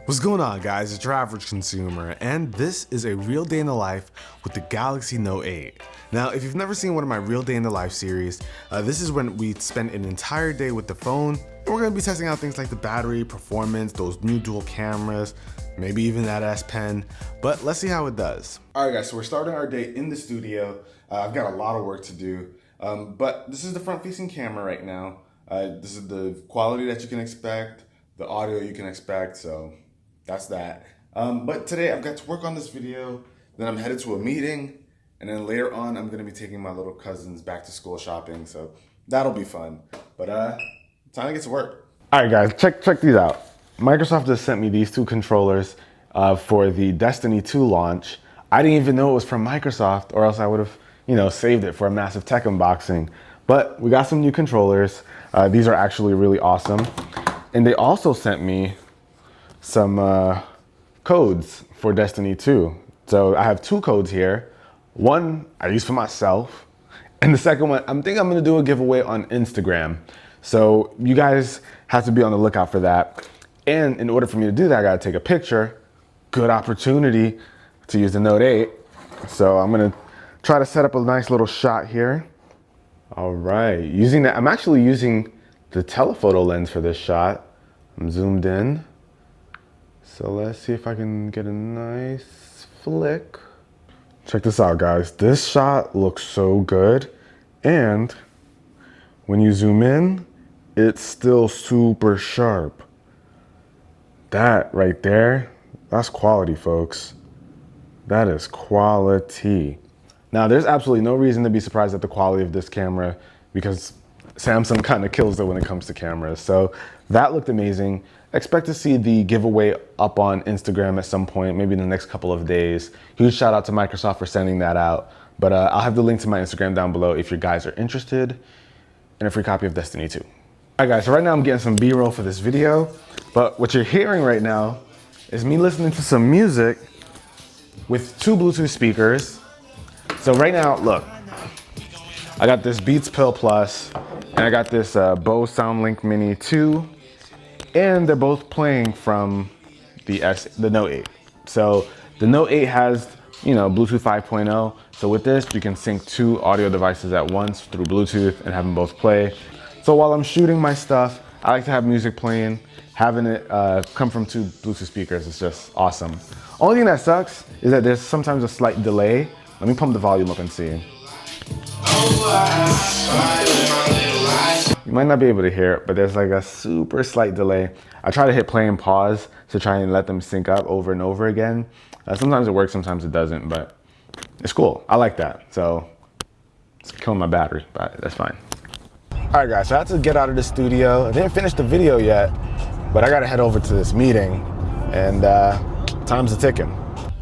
What's going on, guys? It's UrAvgConsumer, and this is a real day in the life with the Galaxy Note 8. Now, if you've never seen one of my real day in the life series, this is when we spend an entire day with the phone, and we're going to be testing out things like the battery, performance, those new dual cameras, maybe even that S Pen, but let's see how it does. All right, guys, so we're starting our day in the studio. I've got a lot of work to do, but this is the front-facing camera right now. This is the quality that you can expect, the audio you can expect, so that's that. But today I've got to work on this video, then I'm headed to a meeting, and then later on I'm gonna be taking my little cousins back to school shopping, so that'll be fun. But time to get to work. All right, guys, check these out. Microsoft just sent me these two controllers for the Destiny 2 launch. I didn't even know it was from Microsoft, or else I would have, saved it for a massive tech unboxing. But we got some new controllers. These are actually really awesome. And they also sent me some codes for Destiny 2. So I have two codes here. One I use for myself, and the second one, I'm gonna do a giveaway on Instagram. So you guys have to be on the lookout for that. And in order for me to do that, I gotta take a picture. Good opportunity to use the Note 8. So I'm gonna try to set up a nice little shot here. All right, I'm actually using the telephoto lens for this shot. I'm zoomed in. So let's see if I can get a nice flick. Check this out, guys. This shot looks so good. And when you zoom in, it's still super sharp. That right there, that's quality, folks. That is quality. Now, there's absolutely no reason to be surprised at the quality of this camera because Samsung kind of kills it when it comes to cameras. So that looked amazing. Expect to see the giveaway up on Instagram at some point, maybe in the next couple of days. Huge shout out to Microsoft for sending that out. But I'll have the link to my Instagram down below if you guys are interested, and a free copy of Destiny 2. All right, guys, so right now I'm getting some B-roll for this video. But what you're hearing right now is me listening to some music with two Bluetooth speakers. So right now, look, I got this Beats Pill Plus, and I got this Bose SoundLink Mini 2, and they're both playing from the Note 8. So the Note 8 has, Bluetooth 5.0. So with this, you can sync two audio devices at once through Bluetooth and have them both play. So while I'm shooting my stuff, I like to have music playing. Having it come from two Bluetooth speakers is just awesome. Only thing that sucks is that there's sometimes a slight delay. Let me pump the volume up and see. You might not be able to hear it, but there's like a super slight delay. I try to hit play and pause to try and let them sync up over and over again. Sometimes it works, sometimes it doesn't, but it's cool. I like that. So it's killing my battery, but that's fine. All right, guys, so I had to get out of the studio. I didn't finish the video yet, but I gotta head over to this meeting, and time's a ticking.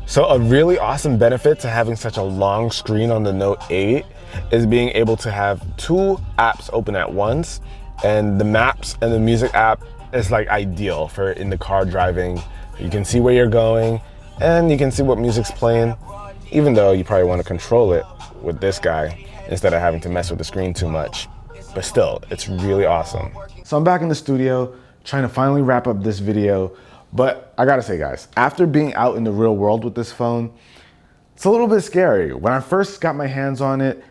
So a really awesome benefit to having such a long screen on the Note 8 is being able to have two apps open at once, and the Maps and the Music app is like ideal for in the car driving. You can see where you're going, and you can see what music's playing, even though you probably want to control it with this guy instead of having to mess with the screen too much. But still, it's really awesome. So I'm back in the studio trying to finally wrap up this video. But I gotta say, guys, after being out in the real world with this phone, it's a little bit scary. When I first got my hands on it,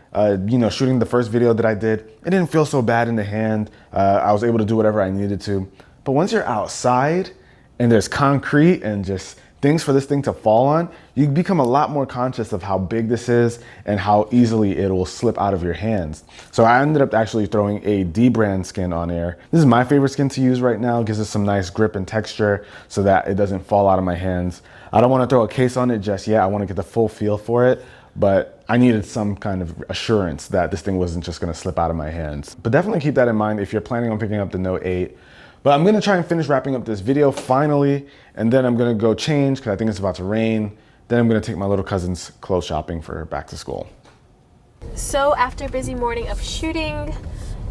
shooting the first video that I did, it didn't feel so bad in the hand. I was able to do whatever I needed to. But once you're outside and there's concrete and just things for this thing to fall on, you become a lot more conscious of how big this is and how easily it will slip out of your hands. So I ended up actually throwing a D-brand skin on air. This is my favorite skin to use right now. It gives it some nice grip and texture so that it doesn't fall out of my hands. I don't want to throw a case on it just yet. I want to get the full feel for it, but I needed some kind of assurance that this thing wasn't just going to slip out of my hands. But definitely keep that in mind if you're planning on picking up the Note 8. But I'm gonna try and finish wrapping up this video finally, and then I'm gonna go change because I think it's about to rain. Then I'm gonna take my little cousin's clothes shopping for back to school. So after a busy morning of shooting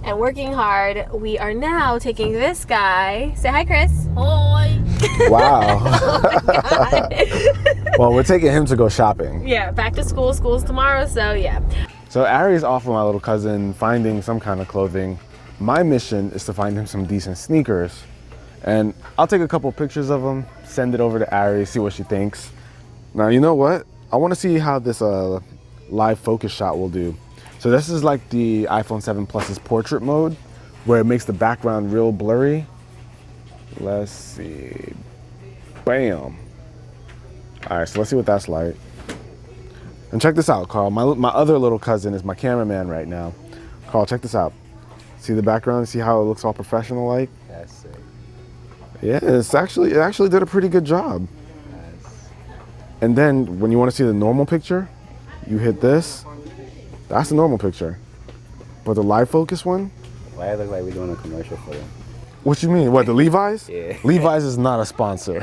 and working hard, we are now taking this guy. Say hi, Chris. Hi. Wow. Oh my God. Well, we're taking him to go shopping. Yeah, back to school. School's tomorrow, so yeah. So Ari's off with my little cousin finding some kind of clothing. My mission is to find him some decent sneakers. And I'll take a couple pictures of them, send it over to Ari, see what she thinks. Now, you know what? I want to see how this live focus shot will do. So this is like the iPhone 7 Plus's portrait mode, where it makes the background real blurry. Let's see. Bam. All right, so let's see what that's like. And check this out, Carl. My other little cousin is my cameraman right now. Carl, check this out. See the background? See how it looks all professional like? That's sick. Yeah, it actually did a pretty good job. Nice. And then when you want to see the normal picture, you hit this. That's the normal picture. But the live focus one? Why it look like we're doing a commercial for them? What you mean? What, the Levi's? Yeah. Levi's is not a sponsor.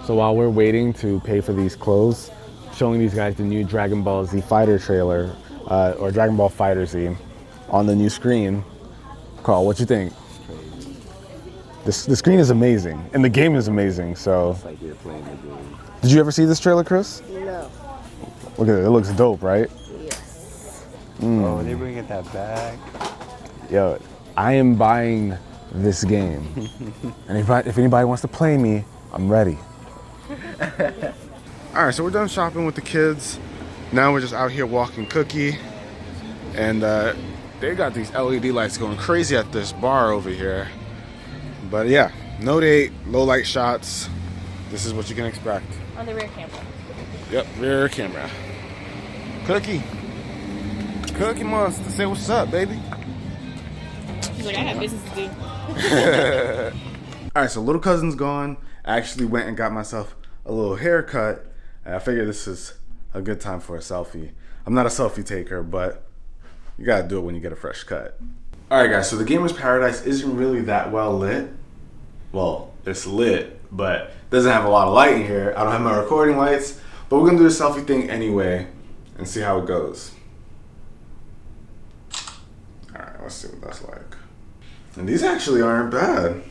So while we're waiting to pay for these clothes, showing these guys the new Dragon Ball Z Fighter trailer, or Dragon Ball Fighter Z, on the new screen. Carl, what you think? The screen is amazing, and the game is amazing, so. It's like you're playing the game. Did you ever see this trailer, Chris? No. Look at it, it looks dope, right? Yes. Oh, they bringing that back. Yo, I am buying this game. And if anybody wants to play me, I'm ready. All right, so we're done shopping with the kids. Now we're just out here walking Cookie. And they got these LED lights going crazy at this bar over here. But yeah, Note 8, low light shots. This is what you can expect. On the rear camera. Yep, rear camera. Cookie. Cookie Monster, say what's up, baby. He's like, I have business to do. All right, so little cousin's gone. I actually went and got myself a little haircut. And I figured this is a good time for a selfie. I'm not a selfie taker, but you gotta do it when you get a fresh cut. All right, guys, so the Gamer's Paradise isn't really that well lit. Well, it's lit, but it doesn't have a lot of light in here. I don't have my recording lights, but we're gonna do the selfie thing anyway and see how it goes. All right, let's see what that's like. And these actually aren't bad.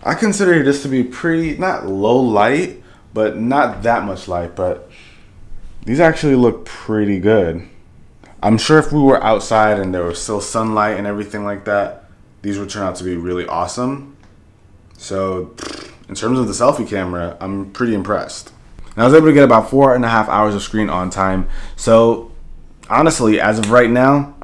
I consider this to be pretty, not low light, but not that much light, but these actually look pretty good. I'm sure if we were outside and there was still sunlight and everything like that, these would turn out to be really awesome. So in terms of the selfie camera, I'm pretty impressed. And I was able to get about 4.5 hours of screen on time. So honestly, as of right now,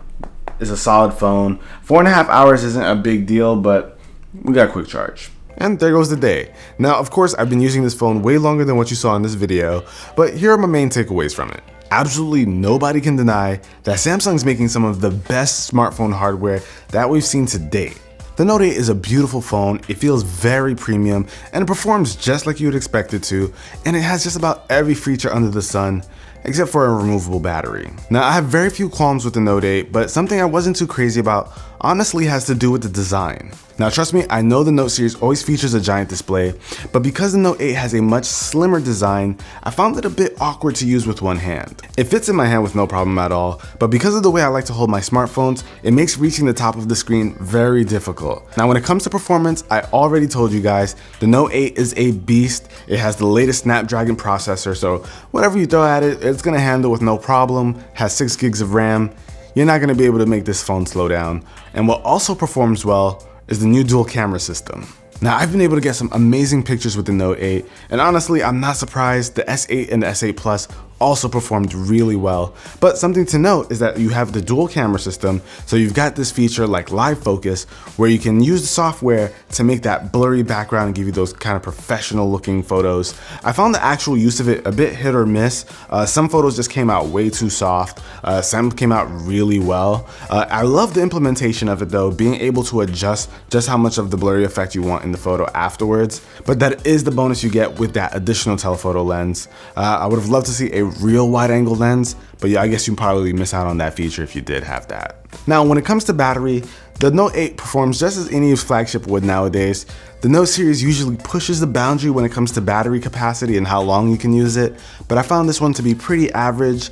it's a solid phone. 4.5 hours isn't a big deal, but we got a quick charge. And there goes the day. Now, of course, I've been using this phone way longer than what you saw in this video, but here are my main takeaways from it. Absolutely nobody can deny that Samsung's making some of the best smartphone hardware that we've seen to date. The Note 8 is a beautiful phone, it feels very premium, and it performs just like you would expect it to, and it has just about every feature under the sun, except for a removable battery. Now, I have very few qualms with the Note 8, but something I wasn't too crazy about honestly has to do with the design. Now trust me, I know the Note series always features a giant display, but because the Note 8 has a much slimmer design, I found it a bit awkward to use with one hand. It fits in my hand with no problem at all, but because of the way I like to hold my smartphones, it makes reaching the top of the screen very difficult. Now when it comes to performance, I already told you guys, the Note 8 is a beast. It has the latest Snapdragon processor, so whatever you throw at it, it's gonna handle with no problem, has 6 gigs of RAM. You're not gonna be able to make this phone slow down. And what also performs well is the new dual camera system. Now I've been able to get some amazing pictures with the Note 8, and honestly I'm not surprised. The S8 and the S8 Plus also performed really well. But something to note is that you have the dual camera system, so you've got this feature like live focus where you can use the software to make that blurry background and give you those kind of professional looking photos. I found the actual use of it a bit hit or miss. Some photos just came out way too soft, some came out really well. I love the implementation of it though, being able to adjust just how much of the blurry effect you want in the photo afterwards, but that is the bonus you get with that additional telephoto lens. I would have loved to see a real wide angle lens, but yeah, I guess you'd probably miss out on that feature if you did have that. Now, when it comes to battery, the Note 8 performs just as any flagship would nowadays. The Note series usually pushes the boundary when it comes to battery capacity and how long you can use it, but I found this one to be pretty average.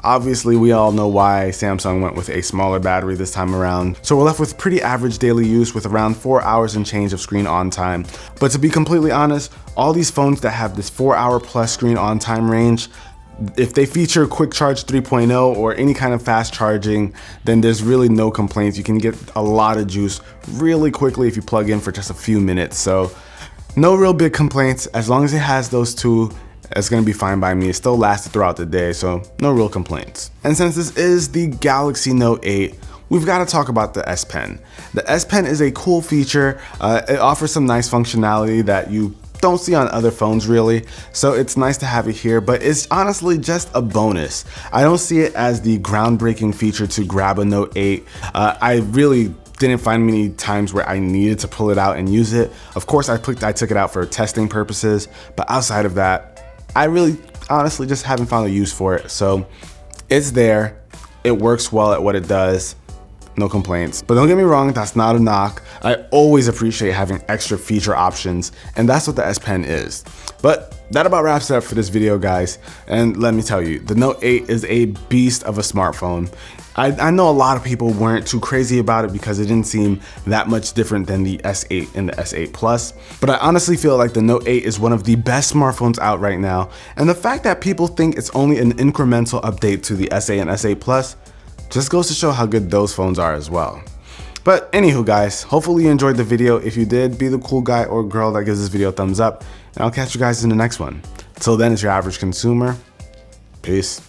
Obviously, we all know why Samsung went with a smaller battery this time around. So we're left with pretty average daily use with around 4 hours and change of screen on time. But to be completely honest, all these phones that have this 4-hour plus screen on time range, if they feature Quick Charge 3.0 or any kind of fast charging, then there's really no complaints. You can get a lot of juice really quickly if you plug in for just a few minutes. So No real big complaints. As long as it has those two, it's gonna be fine by me. It still lasted throughout the day, so no real complaints. And since this is the Galaxy Note 8, we've got to talk about the S Pen. The S Pen is a cool feature. It offers some nice functionality that you don't see on other phones really, so it's nice to have it here, but it's honestly just a bonus. I don't see it as the groundbreaking feature to grab a Note 8. I really didn't find many times where I needed to pull it out and use it. Of course, I took it out for testing purposes, but outside of that, I really honestly just haven't found a use for it. So it's there, it works well at what it does, no complaints. But don't get me wrong, that's not a knock. I always appreciate having extra feature options, and that's what the S Pen is. But that about wraps it up for this video, guys. And let me tell you, the Note 8 is a beast of a smartphone. I know a lot of people weren't too crazy about it because it didn't seem that much different than the S8 and the S8 Plus, but I honestly feel like the Note 8 is one of the best smartphones out right now, and the fact that people think it's only an incremental update to the S8 and S8 Plus just goes to show how good those phones are as well. But anywho, guys, hopefully you enjoyed the video. If you did, be the cool guy or girl that gives this video a thumbs up, and I'll catch you guys in the next one. Till then, it's your average consumer. Peace.